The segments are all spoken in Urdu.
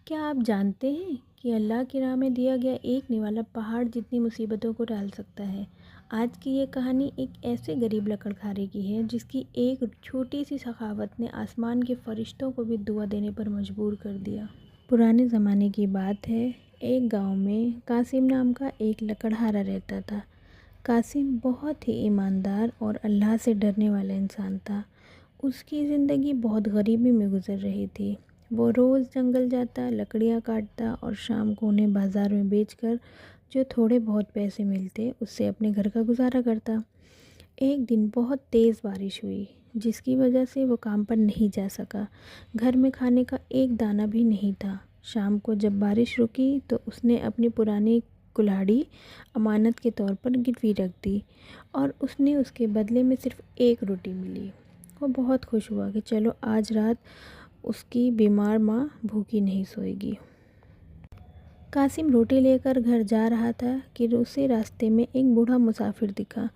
کیا آپ جانتے ہیں کہ اللہ کی راہ میں دیا گیا ایک نوالا پہاڑ جتنی مصیبتوں کو ٹال سکتا ہے؟ آج کی یہ کہانی ایک ایسے غریب لکڑہارے کی ہے جس کی ایک چھوٹی سی سخاوت نے آسمان کے فرشتوں کو بھی دعا دینے پر مجبور کر دیا۔ پرانے زمانے کی بات ہے، ایک گاؤں میں قاسم نام کا ایک لکڑہارا رہتا تھا۔ قاسم بہت ہی ایماندار اور اللہ سے ڈرنے والا انسان تھا۔ اس کی زندگی بہت غریبی میں گزر رہی تھی۔ وہ روز جنگل جاتا، لکڑیاں کاٹتا اور شام کو انہیں بازار میں بیچ کر جو تھوڑے بہت پیسے ملتے اس سے اپنے گھر کا گزارا کرتا۔ ایک دن بہت تیز بارش ہوئی جس کی وجہ سے وہ کام پر نہیں جا سکا۔ گھر میں کھانے کا ایک دانہ بھی نہیں تھا۔ شام کو جب بارش رکی تو اس نے اپنی پرانی کلاڑی امانت کے طور پر گروی رکھ دی اور اس کے بدلے میں صرف ایک روٹی ملی۔ وہ بہت خوش ہوا کہ چلو آج رات اس کی بیمار ماں بھوکی نہیں سوئے گی۔ قاسم روٹی لے کر گھر جا رہا تھا کہ اسے راستے میں ایک بوڑھا مسافر دکھا۔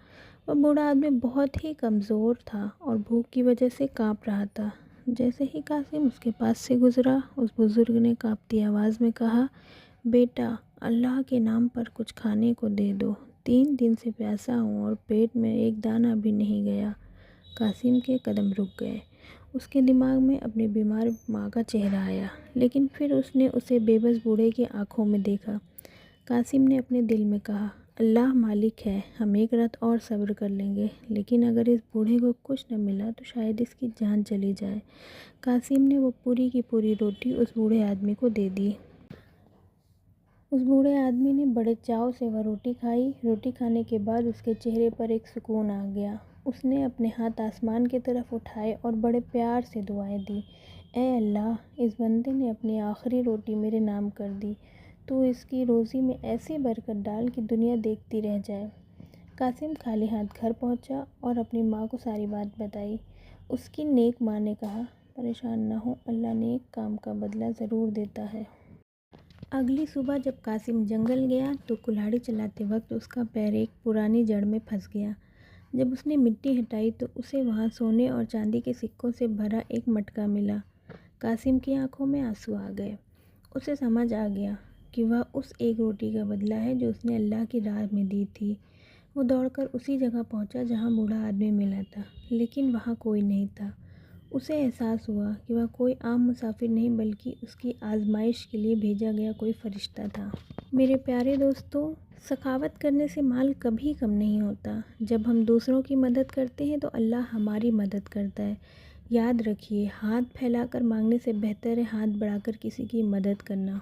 وہ بوڑھا آدمی بہت ہی کمزور تھا اور بھوک کی وجہ سے کانپ رہا تھا۔ جیسے ہی قاسم اس کے پاس سے گزرا، اس بزرگ نے کانپتی آواز میں کہا، بیٹا، اللہ کے نام پر کچھ کھانے کو دے دو، 3 دن سے پیاسا ہوں اور پیٹ میں ایک دانہ بھی نہیں گیا۔ قاسم کے قدم رک گئے۔ اس کے دماغ میں اپنی بیمار ماں کا چہرہ آیا، لیکن پھر اس نے اسے بے بس بوڑھے کی آنکھوں میں دیکھا۔ قاسم نے اپنے دل میں کہا، اللہ مالک ہے، ہم ایک رات اور صبر کر لیں گے، لیکن اگر اس بوڑھے کو کچھ نہ ملا تو شاید اس کی جان چلی جائے۔ قاسم نے وہ پوری کی پوری روٹی اس بوڑھے آدمی کو دے دی۔ اس بوڑھے آدمی نے بڑے چاؤ سے وہ روٹی کھائی۔ روٹی کھانے کے بعد اس کے چہرے پر ایک سکون آ گیا۔ اس نے اپنے ہاتھ آسمان کی طرف اٹھائے اور بڑے پیار سے دعائیں دیں، اے اللہ، اس بندے نے اپنی آخری روٹی میرے نام کر دی، تو اس کی روزی میں ایسی برکت ڈال کہ دنیا دیکھتی رہ جائے۔ قاسم خالی ہاتھ گھر پہنچا اور اپنی ماں کو ساری بات بتائی۔ اس کی نیک ماں نے کہا، پریشان نہ ہو، اللہ نیک کام کا بدلہ ضرور دیتا ہے۔ اگلی صبح جب قاسم جنگل گیا تو کلاڑی چلاتے وقت اس کا پیر ایک پرانی جڑ میں پھنس گیا۔ جب اس نے مٹی ہٹائی تو اسے وہاں سونے اور چاندی کے سکوں سے بھرا ایک مٹکا ملا۔ قاسم کی آنکھوں میں آنسو آ گئے۔ اسے سمجھ آ گیا کہ وہ اس ایک روٹی کا بدلہ ہے جو اس نے اللہ کی راہ میں دی تھی۔ وہ دوڑ کر اسی جگہ پہنچا جہاں بوڑھا آدمی ملا تھا، لیکن وہاں کوئی نہیں تھا۔ اسے احساس ہوا کہ وہ کوئی عام مسافر نہیں بلکہ اس کی آزمائش کے لیے بھیجا گیا کوئی فرشتہ تھا۔ میرے پیارے دوستو، سخاوت کرنے سے مال کبھی کم نہیں ہوتا۔ جب ہم دوسروں کی مدد کرتے ہیں تو اللہ ہماری مدد کرتا ہے۔ یاد رکھیے، ہاتھ پھیلا کر مانگنے سے بہتر ہے ہاتھ بڑھا کر کسی کی مدد کرنا۔